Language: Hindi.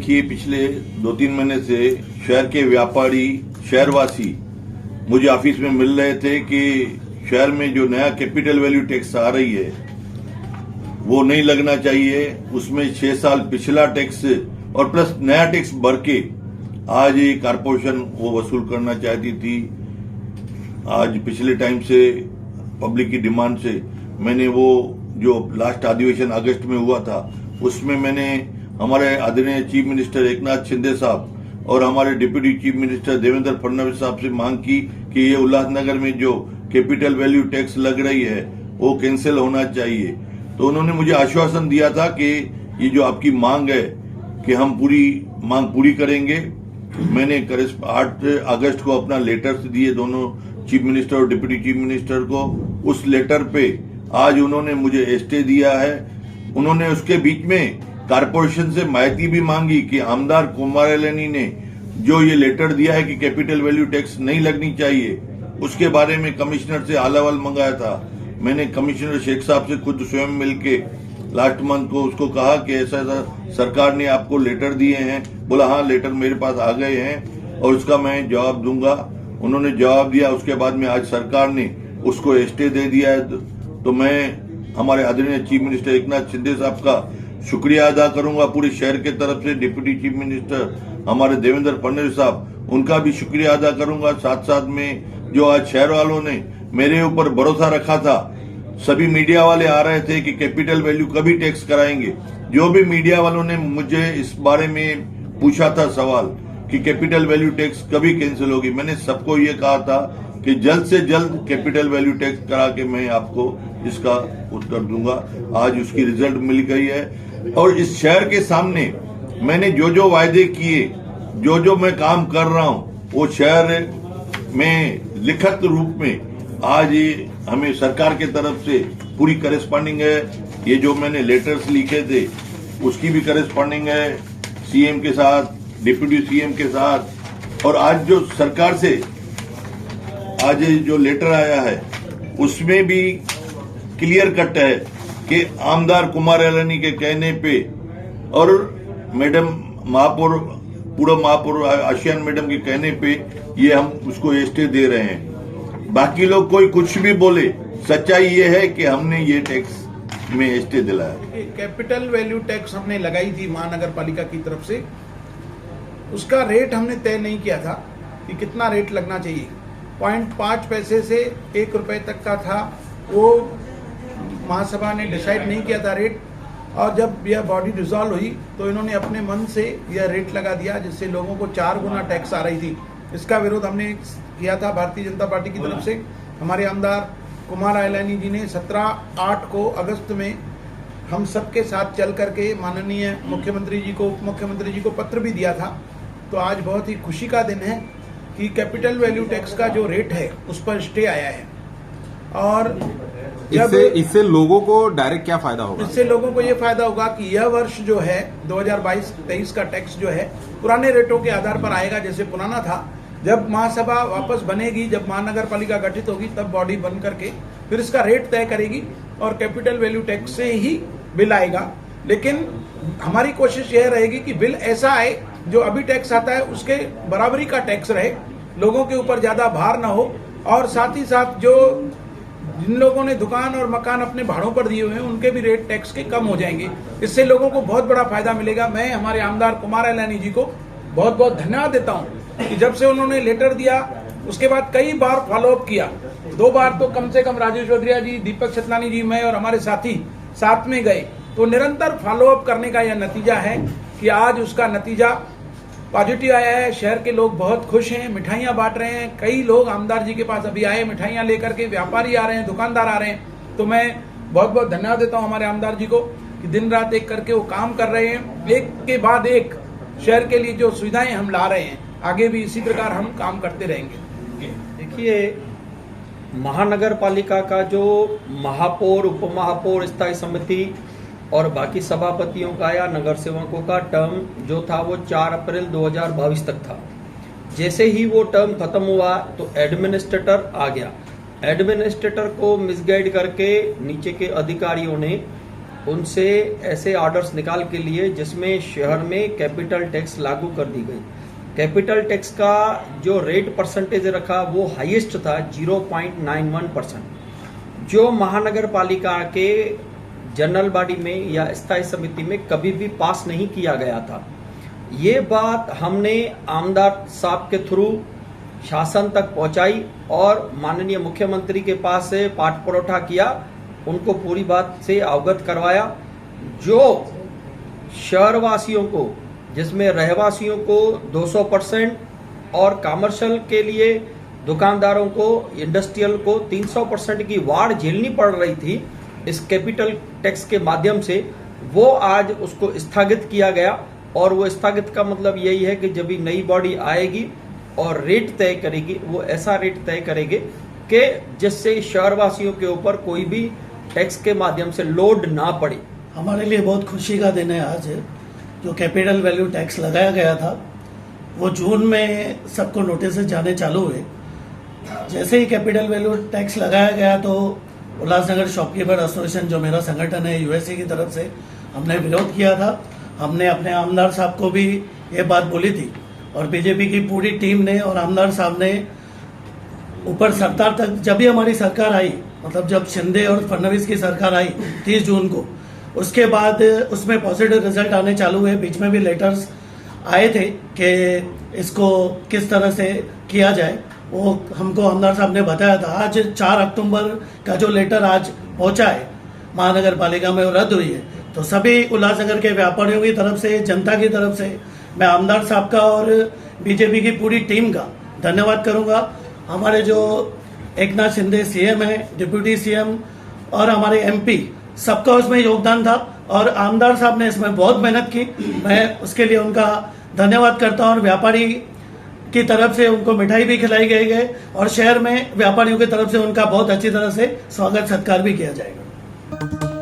देखिए, पिछले 2-3 महीने से शहर के व्यापारी, शहरवासी मुझे ऑफिस में मिल रहे थे कि शहर में जो नया कैपिटल वैल्यू टैक्स आ रही है वो नहीं लगना चाहिए। उसमें 6 साल पिछला टैक्स और प्लस नया टैक्स भर के आज ये कारपोरेशन वो वसूल करना चाहती थी। आज पिछले टाइम से पब्लिक की डिमांड से मैंने वो जो लास्ट अधिवेशन अगस्त में हुआ था उसमें मैंने हमारे आदरणीय चीफ मिनिस्टर एकनाथ शिंदे साहब और हमारे deputy chief minister Devendra Fadnavis साहब से मांग की कि ये उल्लासनगर में जो कैपिटल वैल्यू टैक्स लग रही है वो कैंसिल होना चाहिए। तो उन्होंने मुझे आश्वासन दिया था कि ये जो आपकी मांग है कि हम पूरी मांग पूरी करेंगे। मैंने 8 अगस्त को अपना लेटर्स दिए दोनों चीफ मिनिस्टर और डिप्टी चीफ मिनिस्टर को। उस लेटर पे आज उन्होंने मुझे स्टे दिया है। उन्होंने उसके बीच में कारपोरेशन से माहिती भी मांगी कि आमदार कुमारलैनी ने जो ये लेटर दिया है कि कैपिटल वैल्यू टैक्स नहीं लगनी चाहिए, उसके बारे में कमिश्नर से हाल-अहवाल मंगाया था। मैंने कमिश्नर शेख साहब से खुद स्वयं मिलके लास्ट मंथ को उसको कहा कि ऐसा सरकार ने आपको लेटर दिए हैं। बोला हाँ, लेटर मेरे पास आ गए हैं और उसका मैं जवाब दूंगा। उन्होंने जवाब दिया। उसके बाद में आज सरकार ने उसको स्टे दे दिया है। तो मैं हमारे आदरणीय चीफ मिनिस्टर एकनाथ शिंदे साहब का शुक्रिया अदा करूंगा पूरे शहर के तरफ से। डिप्टी चीफ मिनिस्टर हमारे देवेंद्र फडणवीस साहब, उनका भी शुक्रिया अदा करूंगा। साथ साथ में जो आज शहर वालों ने मेरे ऊपर भरोसा रखा था, सभी मीडिया वाले आ रहे थे कि कैपिटल वैल्यू कभी टैक्स कराएंगे। जो भी मीडिया वालों ने मुझे इस बारे में पूछा था सवाल कि कैपिटल वैल्यू टैक्स कभी कैंसिल होगी, मैंने सबको ये कहा था कि जल्द से जल्द कैपिटल वैल्यू टैक्स करा के मैं आपको इसका उत्तर दूंगा। आज उसकी रिजल्ट मिल गई है और इस शहर के सामने मैंने जो वायदे किए, जो मैं काम कर रहा हूं, वो शहर में लिखित रूप में आज ये हमें सरकार के तरफ से पूरी करेस्पॉन्डिंग है। ये जो मैंने लेटर्स लिखे थे उसकी भी करेस्पॉन्डिंग है सीएम के साथ, डिप्टी सीएम के साथ। और आज जो सरकार से आज जो लेटर आया है उसमें भी क्लियर कट है कि आमदार कुमारलैनी के कहने पे और मैडम महापौर, पूर्व महापौर आशियान मैडम के कहने पे ये हम उसको स्टे दे रहे हैं। बाकी लोग कोई कुछ भी बोले, सच्चाई ये है कि हमने ये टैक्स में स्टे दिलाया। कैपिटल वैल्यू टैक्स हमने लगाई थी महानगर पालिका की तरफ से। उसका रेट हमने तय नहीं किया था कि कितना रेट लगना चाहिए। 0.5 पैसे से 1 रुपए तक का था, वो महासभा ने डिसाइड नहीं किया था रेट। और जब यह बॉडी डिसॉल्व हुई तो इन्होंने अपने मन से यह रेट लगा दिया, जिससे लोगों को 4 गुना टैक्स आ रही थी। इसका विरोध हमने किया था भारतीय जनता पार्टी की तरफ से। हमारे आमदार कुमारलैनी जी ने 17/8 को अगस्त में हम सबके साथ चल करके माननीय मुख्यमंत्री जी को, उप मुख्यमंत्री जी को पत्र भी दिया था। तो आज बहुत ही खुशी का दिन है कि कैपिटल वैल्यू टैक्स का जो रेट है उस पर स्टे आया है। और इससे लोगों को डायरेक्ट क्या फायदा होगा? इससे लोगों को ये फायदा होगा कि यह वर्ष जो है 2022-23 का टैक्स जो है पुराने रेटों के आधार पर आएगा, जैसे पुराना था। जब महासभा वापस बनेगी, जब महानगर पालिका गठित होगी, तब बॉडी बन करके फिर इसका रेट तय करेगी और कैपिटल वैल्यू टैक्स से ही बिल आएगा। लेकिन हमारी कोशिश यह रहेगी कि बिल ऐसा आए जो अभी टैक्स आता है उसके बराबरी का टैक्स रहे, लोगों के ऊपर ज्यादा भार ना हो। और साथ ही साथ जो जिन लोगों ने दुकान और मकान अपने भाड़ों पर दिए हुए हैं उनके भी रेट टैक्स के कम हो जाएंगे। इससे लोगों को बहुत बड़ा फायदा मिलेगा। मैं हमारे आमदार कुमारलैनी जी को बहुत बहुत धन्यवाद देता हूं कि जब से उन्होंने लेटर दिया उसके बाद कई बार फॉलोअप किया। 2 बार तो कम से कम राजेश वद्रिया जी, दीपक छतलानी जी, मैं और हमारे साथी साथ में गए। तो निरंतर फॉलोअप करने का यह नतीजा है कि आज उसका नतीजा पॉजिटिव आया है। शहर के लोग बहुत खुश हैं, मिठाइयां बांट रहे हैं। कई लोग आमदार जी के पास अभी आए मिठाइयां लेकर के, व्यापारी आ रहे हैं, दुकानदार आ रहे हैं। तो मैं बहुत बहुत धन्यवाद देता हूं हमारे आमदार जी को कि दिन रात एक करके वो काम कर रहे हैं। एक के बाद एक शहर के लिए जो सुविधाएं हम ला रहे हैं, आगे भी इसी प्रकार हम काम करते रहेंगे। देखिए, महानगर पालिका का जो महापौर, उप महापौर, स्थायी समिति और बाकी सभापतियों का या नगर सेवकों का टर्म जो था वो 4 अप्रैल 2022 तक था। जैसे ही वो टर्म खत्म हुआ तो एडमिनिस्ट्रेटर आ गया। एडमिनिस्ट्रेटर को मिसगाइड करके नीचे के अधिकारियों ने उनसे ऐसे ऑर्डर्स निकाल के लिए जिसमें शहर में कैपिटल टैक्स लागू कर दी गई। कैपिटल टैक्स का जो रेट परसेंटेज रखा वो हाईएस्ट था 0.91%, जो महानगर पालिका के जनरल बॉडी में या स्थायी समिति में कभी भी पास नहीं किया गया था। ये बात हमने आमदार साहब के थ्रू शासन तक पहुंचाई और माननीय मुख्यमंत्री के पास से पाठ परोठा किया, उनको पूरी बात से अवगत करवाया। जो शहरवासियों को, जिसमें रहवासियों को 200% और कमर्शियल के लिए दुकानदारों को, इंडस्ट्रियल को 300% की वाड़ झेलनी पड़ रही थी इस कैपिटल टैक्स के माध्यम से, वो आज उसको स्थगित किया गया। और वो स्थगित का मतलब यही है कि जब भी नई बॉडी आएगी और रेट तय करेगी, वो ऐसा रेट तय करेगी कि जिससे शहरवासियों के ऊपर कोई भी टैक्स के माध्यम से लोड ना पड़े। हमारे लिए बहुत खुशी का दिन है आज। जो कैपिटल वैल्यू टैक्स लगाया गया था वो जून में सबको नोटिस जाने चालू हुए। जैसे ही कैपिटल वैल्यू टैक्स लगाया गया तो उल्लासनगर शॉपकीपर एसोसिएशन, जो मेरा संगठन है, यूएसए की तरफ से हमने विरोध किया था। हमने अपने आमदार साहब को भी ये बात बोली थी और बीजेपी की पूरी टीम ने और आमदार साहब ने ऊपर सरकार तक, जब भी हमारी सरकार आई, मतलब जब शिंदे और फडणवीस की सरकार आई 30 जून को, उसके बाद उसमें पॉजिटिव रिजल्ट आने चालू हुए। बीच में भी लेटर्स आए थे कि इसको किस तरह से किया जाए, वो हमको आमदार साहब ने बताया था। आज 4 अक्टूबर का जो लेटर आज पहुंचा है महानगर पालिका में, वो रद्द हुई है। तो सभी उल्लासनगर के व्यापारियों की तरफ से, जनता की तरफ से मैं आमदार साहब का और बीजेपी की पूरी टीम का धन्यवाद करूंगा। हमारे जो एकनाथ शिंदे सीएम है, डिप्यूटी सीएम और हमारे एमपी, सबका उसमें योगदान था और आमदार साहब ने इसमें बहुत मेहनत की। मैं उसके लिए उनका धन्यवाद करता हूं। और व्यापारी की तरफ से उनको मिठाई भी खिलाई गई और शहर में व्यापारियों की तरफ से उनका बहुत अच्छी तरह से स्वागत सत्कार भी किया जाएगा।